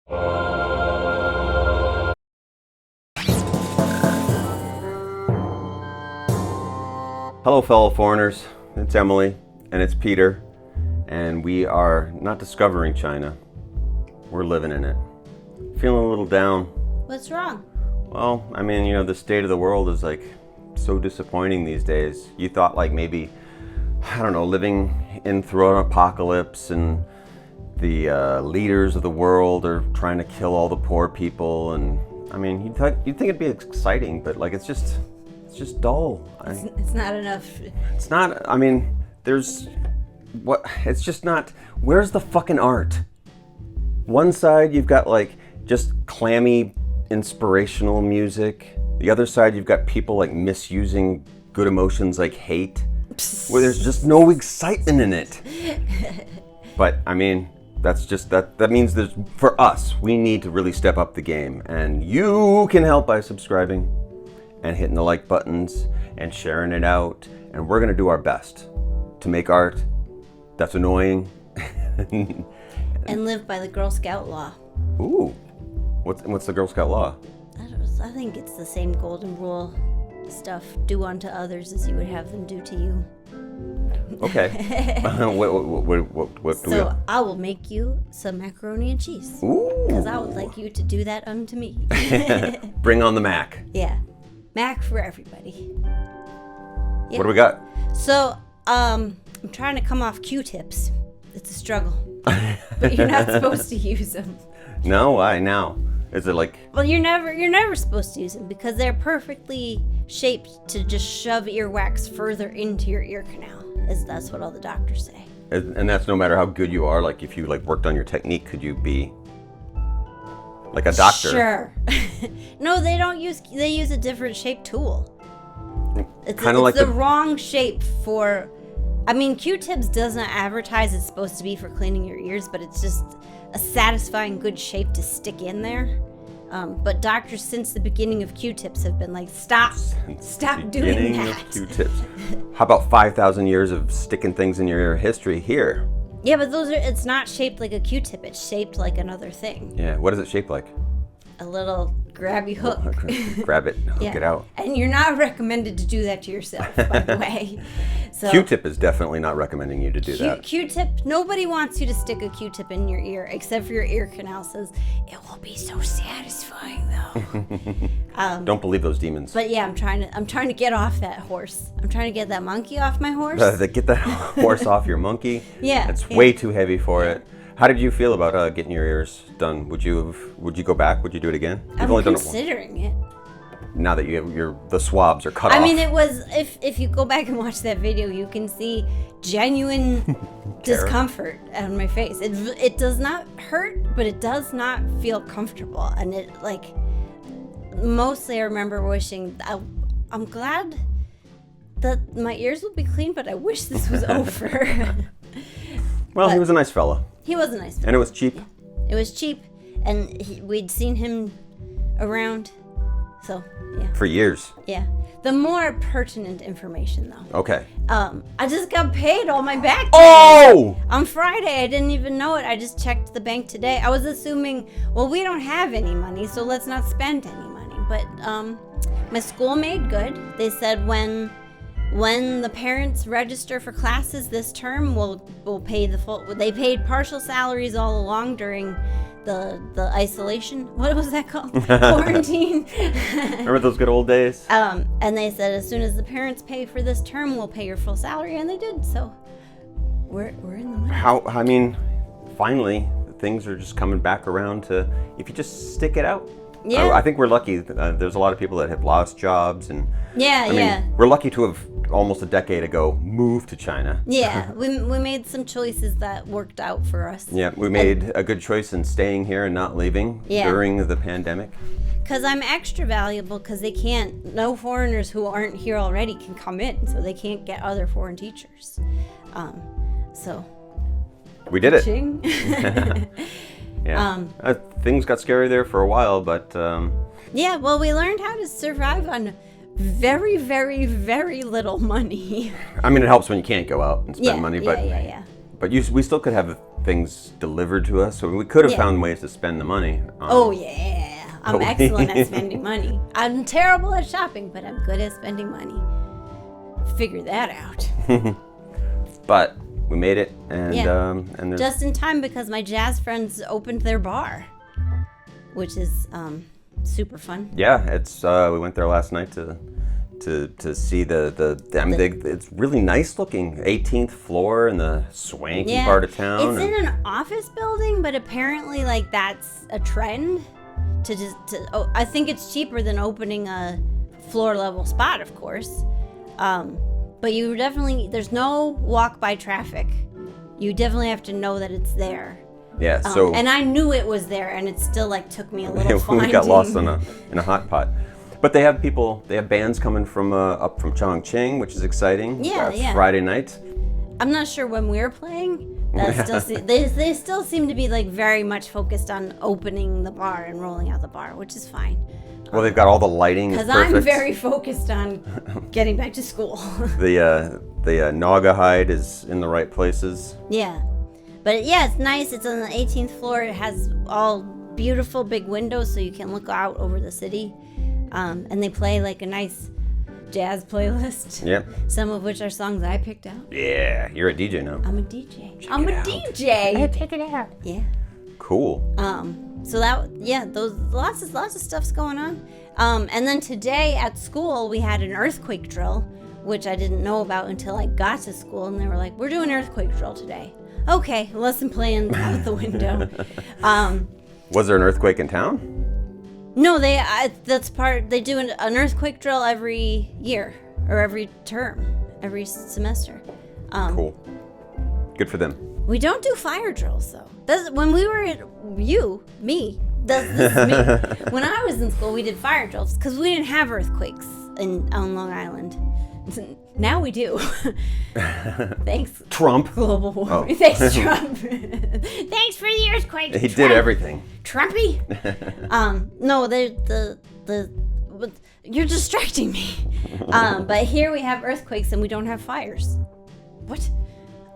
Hello, fellow foreigners. It's Emily, and it's Peter, and we are not discovering China. We're living in it. Feeling a little down. What's wrong? Well, I mean, you know, the state of the world is like so disappointing these days. You thought like maybe, I don't know, living in through an apocalypse and the leaders of the world are trying to kill all the poor people, and I mean, you'd think it'd be exciting, but like it's just dull. It's not enough. It's not, I mean, it's just not, where's the fucking art? One side you've got like just clammy inspirational music. The other side you've got people like misusing good emotions like hate, where there's just no excitement in it. But I mean, that means for us, we need to really step up the game, and you can help by subscribing and hitting the like buttons and sharing it out, and we're gonna do our best to make art that's annoying and live by the Girl Scout law. Ooh, what's the Girl Scout law? I think it's the same golden rule stuff. Do unto others as you would have them do to you. Okay. What do we have? I will make you some macaroni and cheese. Ooh. Because I would like you to do that unto me. Bring on the Mac. Yeah. Mac for everybody. Yep. What do we got? So, I'm trying to come off Q-tips. It's a struggle. But you're not supposed to use them. No, why now? Is it like... Well, you're never supposed to use them because they're perfectly shaped to just shove earwax further into your ear canal. That's what all the doctors say. And that's no matter how good you are. Like if you like worked on your technique, could you be like a doctor? Sure. No, they don't use. They use a different shaped tool. It's like the wrong shape for. I mean, Q-tips doesn't advertise it's supposed to be for cleaning your ears, but it's just a satisfying good shape to stick in there. But doctors since the beginning of Q-tips have been like, stop doing that. Beginning of Q-tips. How about 5,000 years of sticking things in your ear history here? Yeah, but it's not shaped like a Q-tip. It's shaped like another thing. Yeah, what is it shaped like? A little grabby hook. Grab it, hook it out. And you're not recommended to do that to yourself, by the way. So, Q-tip is definitely not recommending you to do that. Q-tip, nobody wants you to stick a Q-tip in your ear, except for your ear canal says, it will be so satisfying, though. Don't believe those demons. But yeah, I'm trying to get off that horse. I'm trying to get that monkey off my horse. Get that horse off your monkey? Yeah. It's way too heavy for it. How did you feel about getting your ears done? Would you go back? Would you do it again? I'm considering it. Now that the swabs are cut off. I mean, it was if you go back and watch that video, you can see genuine discomfort on my face. It does not hurt, but it does not feel comfortable, and it like mostly I remember wishing I'm glad that my ears will be clean, but I wish this was over. Well, he was a nice fella. He was a nice fella. And it was cheap. Yeah. It was cheap, and we'd seen him around, so yeah. For years. Yeah. The more pertinent information, though. Okay. I just got paid all my back. Oh! On Friday, I didn't even know it. I just checked the bank today. I was assuming, well, we don't have any money, so let's not spend any money. But my school made good. They said when the parents register for classes this term, we'll pay the full. They paid partial salaries all along during the isolation. What was that called? Quarantine. Remember those good old days? And they said as soon as the parents pay for this term, we'll pay your full salary, and they did. So we're in the money. I mean, finally things are just coming back around to if you just stick it out. Yeah. I think we're lucky. There's a lot of people that have lost jobs, and I mean, we're lucky to have almost a decade ago moved to China. Yeah, we made some choices that worked out for us. Yeah, we made a good choice in staying here and not leaving during the pandemic. Because I'm extra valuable because no foreigners who aren't here already can come in, so they can't get other foreign teachers. So. We did it. Yeah. Things got scary there for a while, but... Yeah, well, we learned how to survive on very, very, very little money. I mean, it helps when you can't go out and spend money, but yeah. But we still could have things delivered to us. So we could have Yeah. found ways to spend the money. Oh yeah, I'm excellent at spending money. I'm terrible at shopping, but I'm good at spending money. Figure that out. But we made it, and Yeah. and there's Just in time because my jazz friends opened their bar, which is super fun. yeah, it's we went there last night to see it's really nice looking 18th floor in the swanky part of town. It's in an office building, but apparently like that's a trend I think it's cheaper than opening a floor level spot, of course. But you definitely, there's no walk by traffic. You definitely have to know that it's there. Yeah, so and I knew it was there, and it still like took me a little finding. we got lost in a hot pot. But they have bands coming from up from Chongqing, which is exciting. Yeah, That's yeah. Friday night. I'm not sure when we're playing. They still seem to be like very much focused on opening the bar and rolling out the bar, which is fine. Well, they've got all the lighting. Because Because I'm very focused on getting back to school. The Naga hide is in the right places. Yeah. But yeah, it's nice. It's on the 18th floor. It has all beautiful big windows so you can look out over the city. And they play like a nice jazz playlist. Yep. Some of which are songs I picked out. Yeah, you're a DJ now. I'm a DJ. Check it out. DJ. Check it out. Yeah. Cool. So those lots of stuff's going on. And then today at school we had an earthquake drill, which I didn't know about until I got to school, and they were like, "We're doing earthquake drill today." Okay, lesson plan out the window. Was there an earthquake in town? No, they do an earthquake drill every year or every term, every semester. Cool. Good for them. We don't do fire drills though. When we were at me. When I was in school, we did fire drills because we didn't have earthquakes on Long Island. Now we do. Thanks, Trump. global warming. Oh. Thanks, Trump. Thanks for the earthquake. He Trump. did everything. Trumpy. No, you're distracting me. But here we have earthquakes and we don't have fires. What?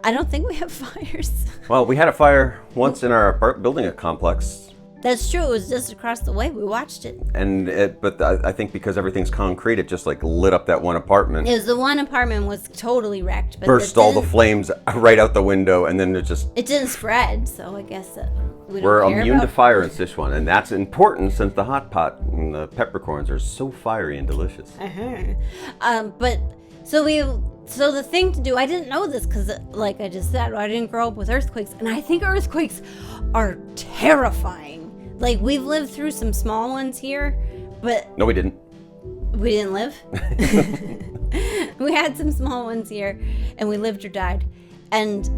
I don't think we have fires. Well, we had a fire once in our building complex. That's true. It was just across the way. We watched it. But I think because everything's concrete, it just like lit up that one apartment. It was the one apartment was totally wrecked. But burst all the flames right out the window, and then it didn't spread. So I guess we're immune to fire in Sichuan, and that's important since the hot pot and the peppercorns are so fiery and delicious. But so the thing to do, I didn't know this because, like I just said, I didn't grow up with earthquakes, and I think earthquakes are terrifying. Like, we've lived through some small ones here, but... No, we didn't. We didn't live? We had some small ones here, and we lived or died. And,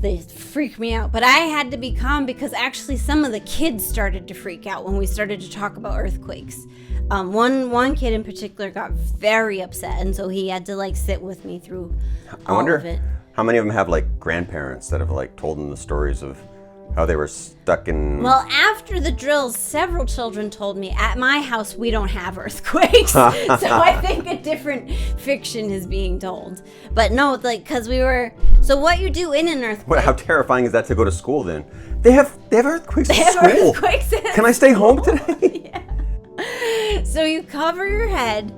they freaked me out. But I had to be calm because actually some of the kids started to freak out when we started to talk about earthquakes. One kid in particular got very upset, and so he had to, like, sit with me through all of it. How many of them have, like, grandparents that have, like, told them the stories of how they were stuck in... Well, after the drills, several children told me, at my house, we don't have earthquakes. So I think a different fiction is being told. But no, like, because we were... So what you do in an earthquake... How terrifying is that to go to school then? They have earthquakes They at have school. earthquakes at Can I stay home today? Yeah. So you cover your head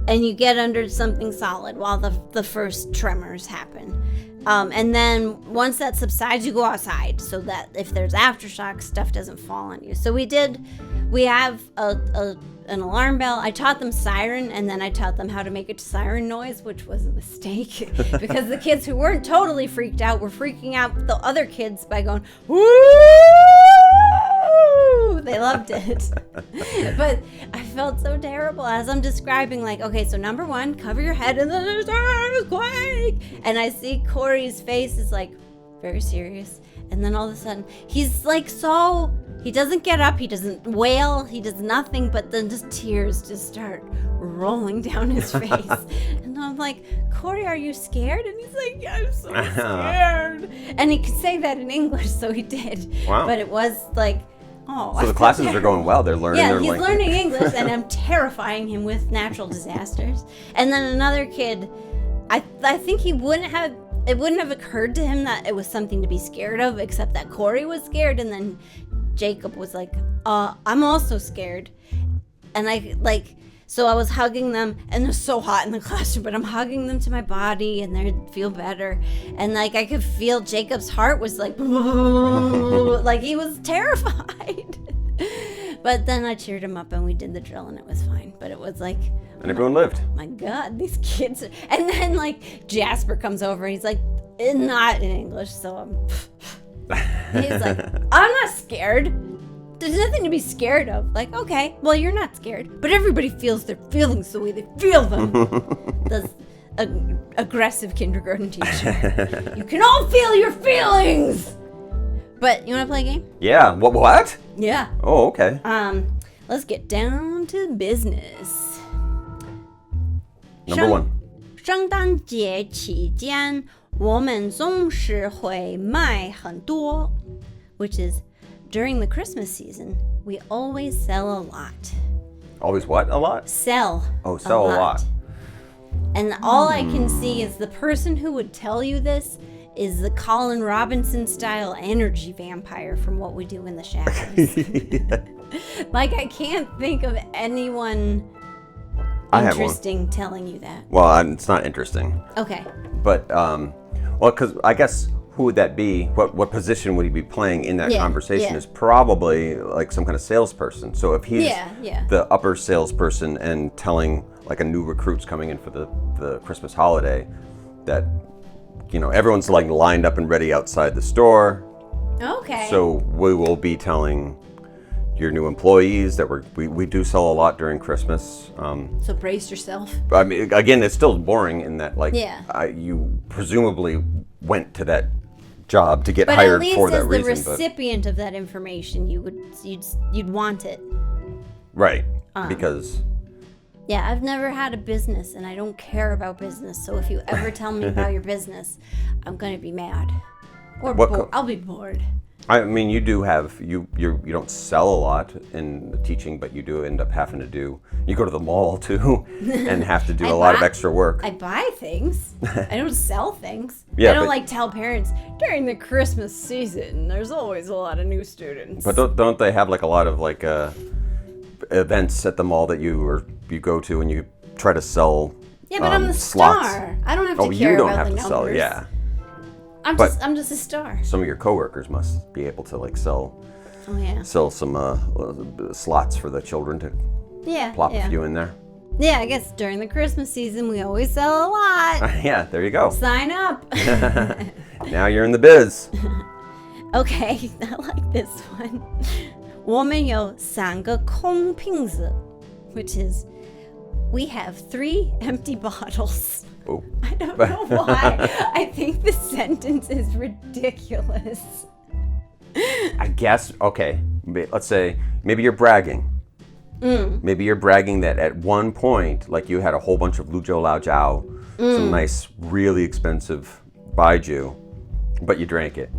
and you get under something solid while the first tremors happen. And then once that subsides, you go outside so that if there's aftershocks, stuff doesn't fall on you. So we have an alarm bell. I taught them siren, and then I taught them how to make a siren noise, which was a mistake because the kids who weren't totally freaked out were freaking out the other kids by going, woo! They loved it. But I felt so terrible as I'm describing, like, okay, so number one, cover your head, and then there's an earthquake. And I see Corey's face is like very serious. And then all of a sudden, he's like he doesn't get up, he doesn't wail, he does nothing, but then just tears just start rolling down his face. And I'm like, Corey, are you scared? And he's like, yeah, I'm so scared. And he could say that in English, so he did. Wow. But it was like, oh. So the classes are going well. They're learning their language. Yeah, he's learning English, and I'm terrifying him with natural disasters. And then another kid, I think he wouldn't have it wouldn't have occurred to him that it was something to be scared of, except that Corey was scared, and then Jacob was like, I'm also scared. And so I was hugging them, and it's so hot in the classroom, but I'm hugging them to my body, and they feel better. And like I could feel Jacob's heart was like, like he was terrified. But then I cheered him up, and we did the drill, and it was fine. But it was like, and everyone lived. My God, these kids. And then like Jasper comes over, and he's like, not in English, so he's like, I'm not scared. There's nothing to be scared of. Like, okay, well, you're not scared. But everybody feels their feelings the way they feel them. That's an aggressive kindergarten teacher. You can all feel your feelings. But you want to play a game? Yeah. What? Yeah. Oh, okay. Let's get down to business. Number 1. 圣诞节期间，我们总是会卖很多 which is during the Christmas season, we always sell a lot. Always what? A lot? Sell. Oh, sell a lot. And all I can see is the person who would tell you this is the Colin Robinson style energy vampire from What We Do in the Shadows. Like, I can't think of anyone interesting telling you that. Well, it's not interesting. Okay. But, well, because I guess who would that be? What position would he be playing in that conversation is probably like some kind of salesperson. So if he's the upper salesperson and telling like a new recruit's coming in for the Christmas holiday, that, you know, everyone's like lined up and ready outside the store. Okay. So we will be telling your new employees that we do sell a lot during Christmas. So brace yourself. I mean, again, it's still boring in that, like, you presumably went to that job to get hired for that reason. But at least as the recipient of that information, you'd want it. Right, because... Yeah, I've never had a business, and I don't care about business. So if you ever tell me about your business, I'm going to be mad. Or I'll be bored. I mean, you do have, you don't sell a lot in the teaching, but you do end up having to you go to the mall too and have to do a lot of extra work. I buy things. I don't sell things. Yeah, I don't tell parents, during the Christmas season, there's always a lot of new students. But don't they have like a lot of like events at the mall that you go to and you try to sell Yeah, but I'm the slots. Star. I don't have to care about the numbers. Sell, yeah. I'm just a star. Some of your coworkers must be able to like sell some slots for the children to plop a few in there. Yeah, I guess during the Christmas season we always sell a lot. Yeah, there you go. Sign up. Now you're in the biz. Okay, I like this one. 我们有3个空瓶子 which is we have 3 empty bottles. Oh. I don't know why. I think the sentence is ridiculous. I guess, okay, let's say maybe you're bragging. Maybe you're bragging that at one point, like you had a whole bunch of Luzhou Lao Jiao, some nice, really expensive baijiu, but you drank it.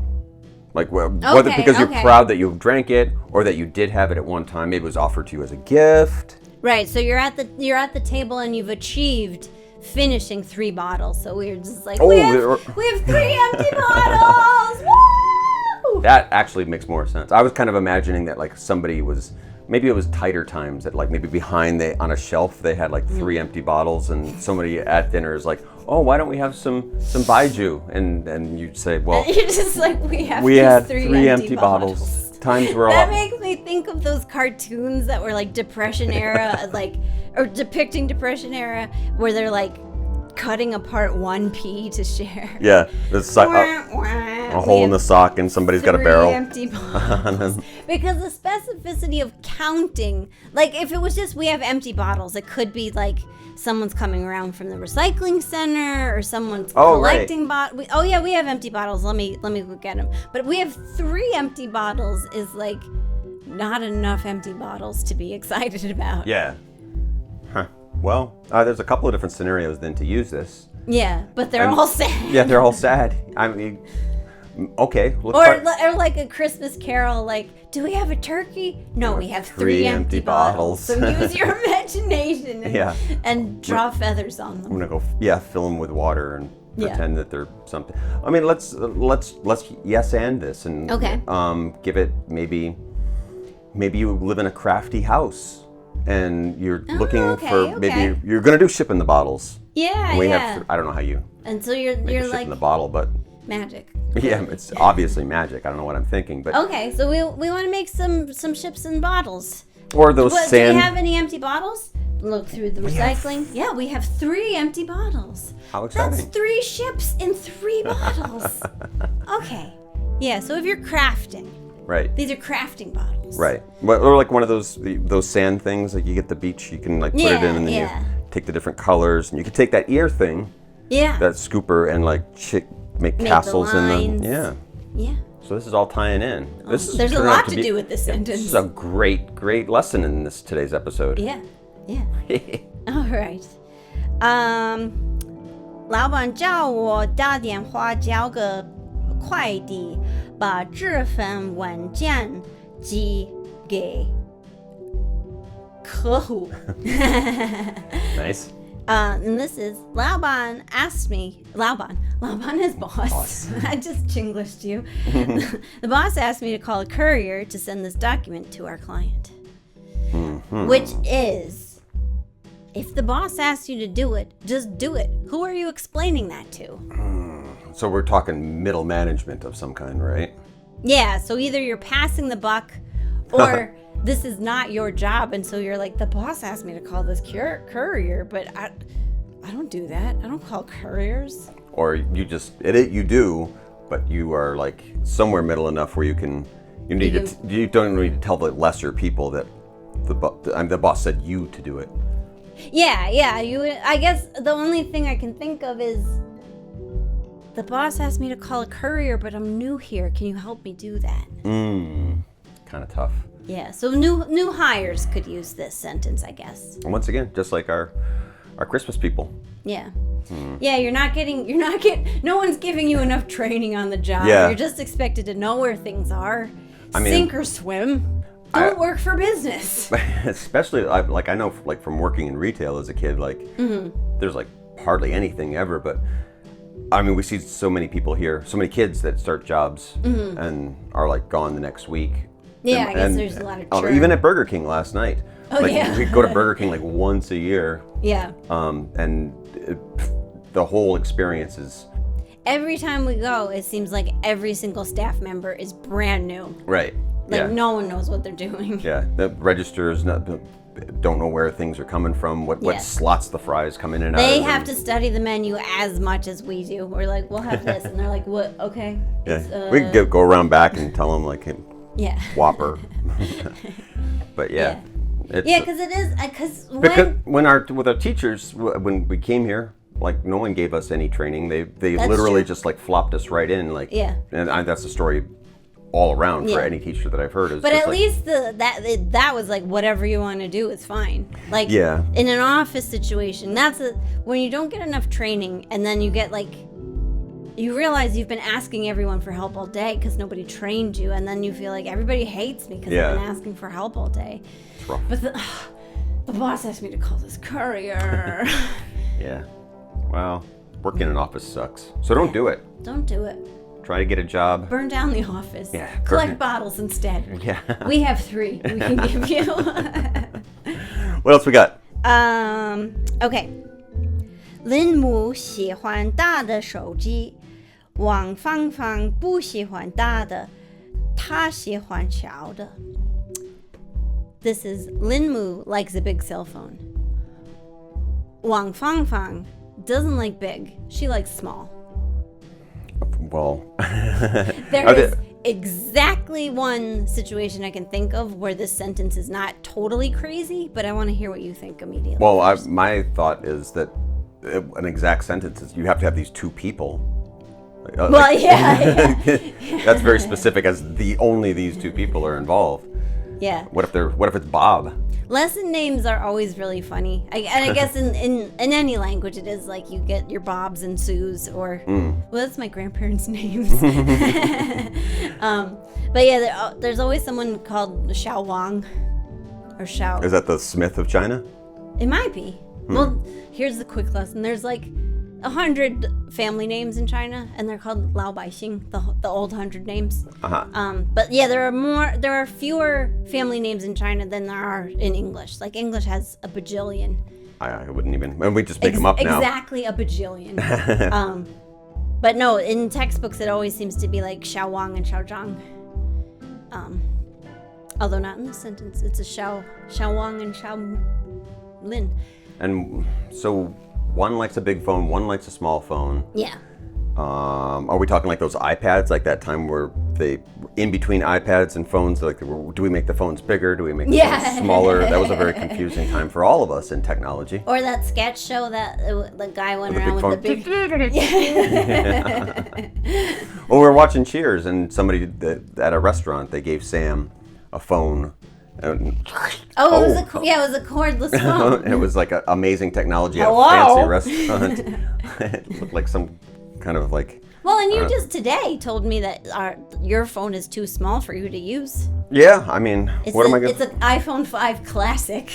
Like, whether because you're proud that you drank it or that you did have it at one time, maybe it was offered to you as a gift. Right, so you're at the table and you've achieved finishing 3 bottles. So we're just like, we have 3 empty bottles. Woo! That actually makes more sense. I was kind of imagining that like maybe it was tighter times that like maybe behind on a shelf they had like 3 empty bottles and somebody at dinner is like, oh, why don't we have some baijiu? And you'd say, well, you're just like, we had 3 empty bottles. Times were that makes me think of those cartoons that were like Depression era, or depicting Depression era, where they're like cutting apart 1 pea to share. Yeah, there's a hole in the sock and somebody's got a barrel. 3 empty bottles. Because the specificity of counting, like if it was just we have empty bottles, it could be like someone's coming around from the recycling center or someone's collecting bottles. Oh yeah, we have empty bottles. Let me go get them. But we have 3 empty bottles is like not enough empty bottles to be excited about. Yeah. Huh. Well, there's a couple of different scenarios then to use this. Yeah, but they're all sad. Yeah, they're all sad. I mean, okay. Or like a Christmas carol, like, do we have a turkey? No, we have 3 empty bottles. So use your imagination and draw feathers on them. I'm going to go, fill them with water and pretend that they're something. I mean, let's yes and this and give it maybe you live in a crafty house and you're looking for maybe you're gonna do ship in the bottles. Yeah, and we have I don't know how you. And so you're ship like in the bottle, but magic. Yeah, it's obviously magic. I don't know what I'm thinking, but okay. So we want to make some ships in bottles. Or those sand. Do you have any empty bottles? Look through the recycling. Yeah, we have 3 empty bottles. How exciting! That's 3 ships in 3 bottles. Okay. Yeah. So if you're crafting. Right. These are crafting bottles. Right. Or like one of those sand things like you get at the beach. You can like put it in and then you take the different colors and you can take that ear thing. Yeah. That scooper and like make castles in them. Yeah. Yeah. So this is all tying in. There's a lot to do with this sentence. This is a great lesson in today's episode. Yeah. Yeah. All right. 老板叫我打电话叫个快递，把这份文件寄给客户。Nice. And this is 老板 asked me. 老板 is boss. I just Chinglished you. The boss asked me to call a courier to send this document to our client. Which is, if the boss asks you to do it, just do it. Who are you explaining that to? So we're talking middle management of some kind, right? Yeah, so either you're passing the buck or this is not your job, and so you're like, the boss asked me to call this courier, but I don't do that. I don't call couriers. Or you just you do, but you are like somewhere middle enough where you don't need to tell the lesser people that the boss said you to do it. Yeah. I guess the only thing I can think of is the boss asked me to call a courier, but I'm new here. Can you help me do that? Kind of tough. Yeah, so new hires could use this sentence, I guess. And once again, just like our Christmas people. Yeah. Yeah, no one's giving you enough training on the job. Yeah. You're just expected to know where things are. Sink or swim. Don't work for business. Especially, I know, like from working in retail as a kid, like there's like hardly anything ever, but I mean, we see so many people here, so many kids that start jobs and are like gone the next week. Yeah, I guess there's a lot of churn. Even at Burger King last night. Oh, yeah. We go to Burger King like once a year. Yeah. And the whole experience is... Every time we go, it seems like every single staff member is brand new. Right. Like no one knows what they're doing. Yeah, the registers don't know where things are coming from, what slots the fries come in and out of. They have to study the menu as much as we do. We're like, we'll have this, and they're like, what? Okay. Yeah, we can go around back and tell them like, Whopper. But yeah. Because it is because with our teachers when we came here, like no one gave us any training. They literally just like flopped us right in, like and that's the story all around for any teacher that I've heard. But at least that was like whatever you want to do is fine. Like in an office situation, when you don't get enough training and then you get like, you realize you've been asking everyone for help all day because nobody trained you, and then you feel like everybody hates me because I've been asking for help all day. It's rough. But the boss asked me to call this courier. Yeah. Well, working in an office sucks. So don't do it. Don't do it. Try to get a job. Burn down the office. Yeah. Collect bottles instead. Yeah. We have 3 we can give you. What else we got? Okay. 林母喜欢大的手机，王芳芳不喜欢大的，她喜欢小的。This is Lin Mu likes a big cell phone. Wang Fangfang doesn't like big. She likes small. Well, there is exactly one situation I can think of where this sentence is not totally crazy, but I want to hear what you think immediately. Well, my thought is that an exact sentence is you have to have these 2 people. Well, yeah. That's very specific, as only these 2 people are involved. Yeah. What if it's Bob? Lesson names are always really funny. I guess in any language it is like you get your Bobs and Sues or well, that's my grandparents' names. But yeah, there's always someone called Xiao Wang or Xiao. Is that the Smith of China? It might be. Well, here's the quick lesson. There's like 100 family names in China, and they're called 𝗖𝗵cie, the old 100 names. But yeah, there are fewer family names in China than there are in English. Like English has a bajillion. I wouldn't even. We just make them up now. Exactly a bajillion. But no, in textbooks it always seems to be like Xiaowang and Xiaozhang. Although not in this sentence, it's a Xiaowang and Xiaolin. And so one likes a big phone, one likes a small phone. Yeah. Are we talking like those iPads, like that time where they, in between iPads and phones, like do we make the phones bigger? Do we make the phones smaller? That was a very confusing time for all of us in technology. Or that sketch show that the guy went around with the big... Well, we were watching Cheers, and somebody at a restaurant, they gave Sam a phone. It was a cordless phone. It was like amazing technology at a fancy restaurant. It looked like some kind of like... Well, and you just today told me that your phone is too small for you to use. Yeah, I mean, what am I going to... It's an iPhone 5 Classic.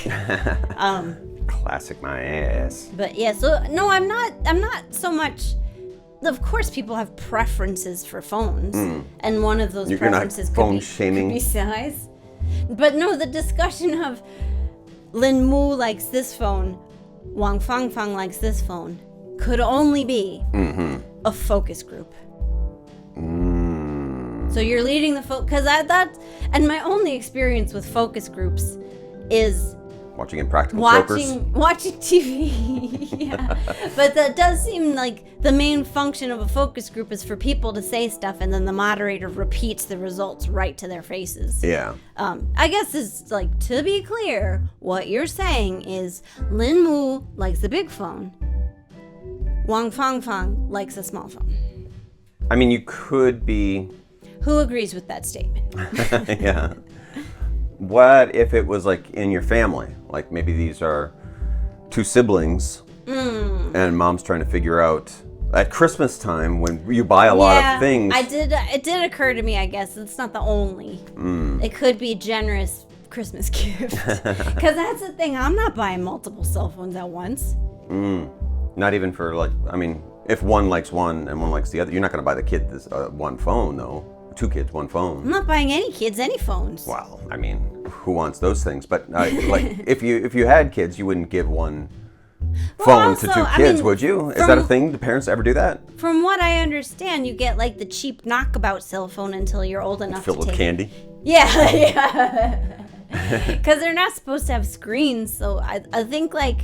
Classic my ass. But yeah, so no, I'm not so much... Of course, people have preferences for phones, and one of those preferences could be size. But no, the discussion of Lin Mu likes this phone, Wang Fangfang likes this phone, could only be a focus group. So you're leading the because and my only experience with focus groups is watching Impractical Jokers. Watching TV. Yeah. But that does seem like the main function of a focus group is for people to say stuff, and then the moderator repeats the results right to their faces. Yeah. I guess it's like, to be clear, what you're saying is Lin Mu likes the big phone. Wang Fangfang likes a small phone. I mean, you could be... Who agrees with that statement? Yeah. What if it was like in your family? Like maybe these are two siblings and mom's trying to figure out at Christmas time when you buy a lot of things. It did occur to me, I guess. It's not the only. It could be a generous Christmas gift. Because that's the thing. I'm not buying multiple cell phones at once. Not even for like, I mean, if one likes one and one likes the other, you're not going to buy the kid this one phone though. Two kids, one phone. I'm not buying any kids any phones. Well, I mean, who wants those things? But like, if you had kids, you wouldn't give one phone to two kids, would you? Is that a thing? Do parents ever do that? From what I understand, you get like the cheap knockabout cell phone until you're old enough filled with candy. Yeah, yeah. Because they're not supposed to have screens, so I think like.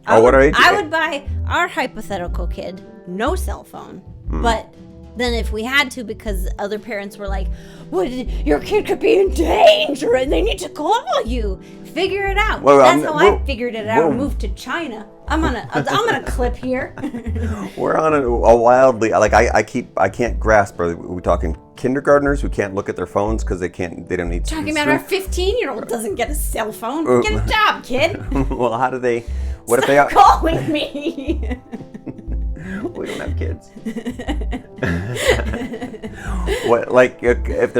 What age? I would buy our hypothetical kid no cell phone, but. Then if we had to, because other parents were like, well, your kid could be in danger and they need to call you. Figure it out. Well, that's how I figured it out. Moved to China. I'm on a clip here. We're on a wildly, like I can't grasp, are we talking kindergartners who can't look at their phones because they don't need Talking about our 15-year-old doesn't get a cell phone. Get a job, kid. Well, how do they, Stop they are calling me. We don't have kids. What, like, if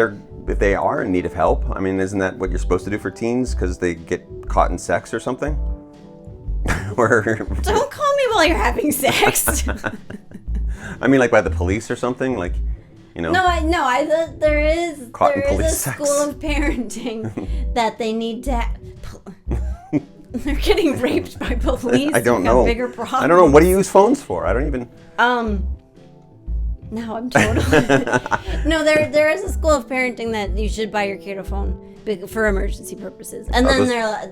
they are in need of help? I mean, isn't that what you're supposed to do for teens? Because they get caught in sex or something? Don't call me while you're having sex. I mean, like by the police or something, like, you know. There is a sex. school of parenting that they need to. They're getting raped by police. I don't know. Bigger problems. I don't know. What do you use phones for? I don't even. No, I'm totally. No, there is a school of parenting that you should buy your kid a phone for emergency purposes, and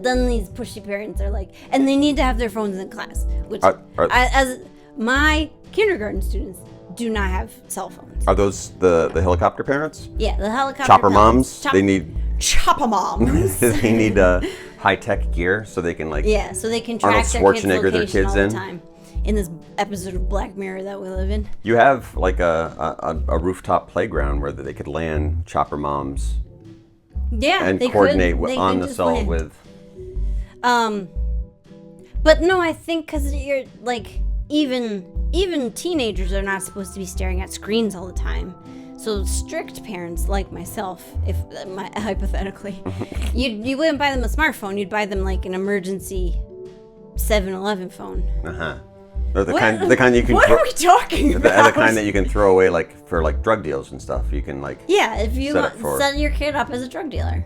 then these pushy parents are like, and they need to have their phones in class, which as my kindergarten students do not have cell phones. Are those the helicopter parents? Yeah, the helicopter chopper moms. They need chopper moms. They need high-tech gear so they can so they can track their kids' location all the time. In this episode of Black Mirror that we live in, you have like a rooftop playground where they could land chopper moms. Yeah, and coordinate on the cell with. But no, I think because you're like even teenagers are not supposed to be staring at screens all the time. So strict parents like myself, hypothetically, you wouldn't buy them a smartphone. You'd buy them like an emergency 7-Eleven phone. Or the kind you can. What are we talking the about? kind that you can throw away like for like drug deals and stuff. You can like. Yeah, if you set your kid up as a drug dealer.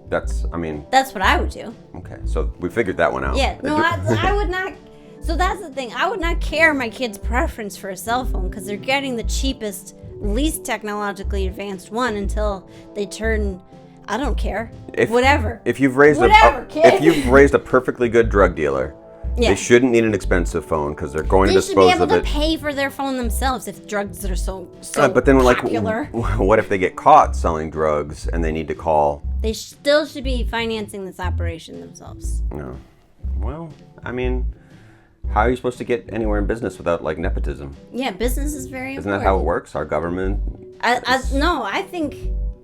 That's what I would do. Okay, so we figured that one out. Yeah, no, I would not. So that's the thing. I would not care my kid's preference for a cell phone because they're getting the cheapest, least technologically advanced one until they turn. I don't care. Whatever. If you've raised if you've raised a perfectly good drug dealer, they shouldn't need an expensive phone because they're going to dispose of it. They should be able to pay for their phone themselves if drugs are so but then popular. What if they get caught selling drugs and they need to call? They still should be financing this operation themselves. No. Well, I mean, how are you supposed to get anywhere in business without like nepotism? Yeah, business is very important. Isn't that how it works? Our government. No, I think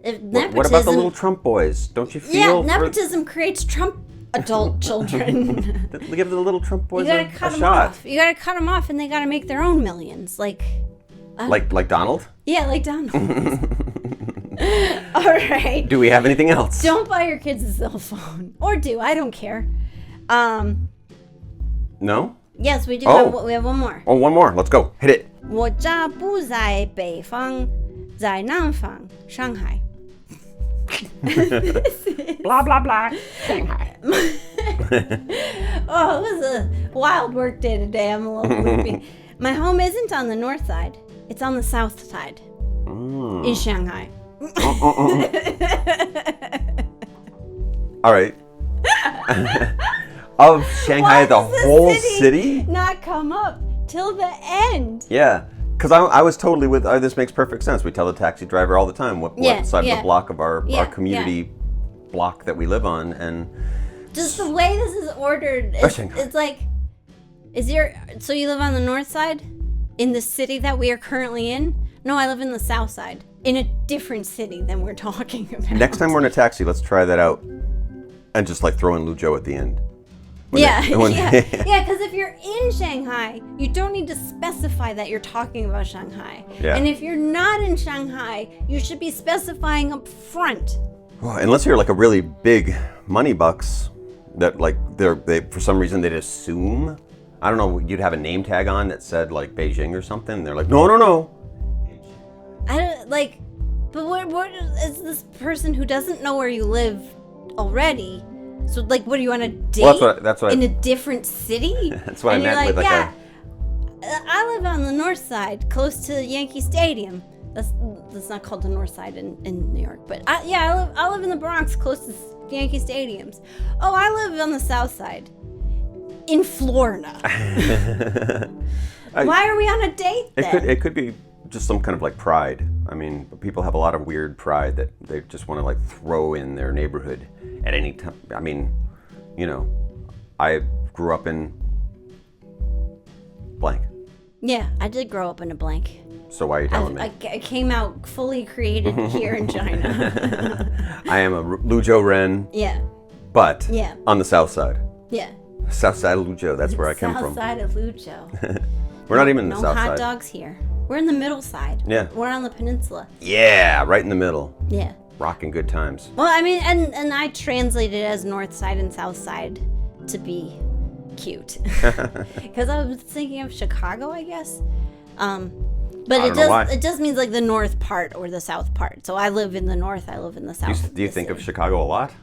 if nepotism. What about the little Trump boys? Don't you feel? Yeah, nepotism creates Trump adult children. Give the little Trump boys a shot. Off. You gotta cut them off, and they gotta make their own millions, like Donald. Yeah, like Donald. All right. Do we have anything else? Don't buy your kids a cell phone, or do I don't care. No. Yes, we do. We have one more. Oh, one more. Let's go. Hit it. 我家不在北方，在南方，上海。Blah blah blah. Shanghai. Oh, it was a wild work day today. I'm a little loopy. My home isn't on the north side. It's on the south side. In Shanghai. All right. Of Shanghai, the whole city? Not come up till the end. Yeah. Because I was totally with, this makes perfect sense. We tell the taxi driver all the time what side of the block of our community block that we live on. And just the way this is ordered, it's like, so you live on the north side? In the city that we are currently in? No, I live in the south side. In a different city than we're talking about. Next time we're in a taxi, let's try that out. And just like throw in Luzhou at the end. Because if you're in Shanghai, you don't need to specify that you're talking about Shanghai. Yeah. And if you're not in Shanghai, you should be specifying up front. Well, unless you're like a really big money bucks that like they for some reason they'd assume, I don't know, you'd have a name tag on that said like Beijing or something. And they're like, no. I don't like, but what is this person who doesn't know where you live already? So, like, what do you want to date? Well, that's what in a different city? That's what I meant with I live on the north side, close to Yankee Stadium. That's not called the north side in New York, but I live in the Bronx, close to Yankee Stadiums. Oh, I live on the south side, in Florida. Why are we on a date then? It could be just some kind of like pride. I mean, people have a lot of weird pride that they just want to like throw in their neighborhood at any time. I mean, I grew up in blank. Yeah, I did grow up in a blank. So why are you telling me? I came out fully created here in China. I am a Luzhou Ren. Yeah. But on the south side. Yeah. South side of Luzhou, that's where I come from. South side of Luzhou. We're not even in the south side. No hot dogs here. We're in the middle side. Yeah. We're on the peninsula. Yeah, right in the middle. Yeah. Rocking good times. Well, I mean, and I translated it as north side and south side to be cute. Because I was thinking of Chicago, I guess. But it just means like the north part or the south part. So I live in the north, I live in the south. Do you think of Chicago a lot?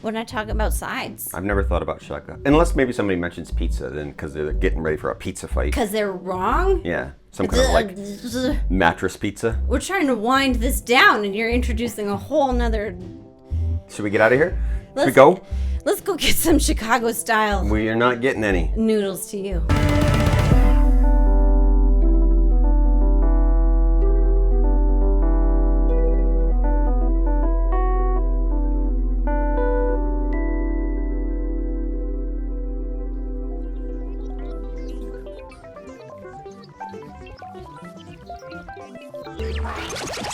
When I talk about sides. I've never thought about Chicago. Unless maybe somebody mentions pizza, then because they're getting ready for a pizza fight. Because they're wrong? Yeah. Some kind of like mattress pizza. We're trying to wind this down and you're introducing a whole nother... Should we get out of here? Should we go? Let's go get some Chicago style. We are not getting any. Noodles to you.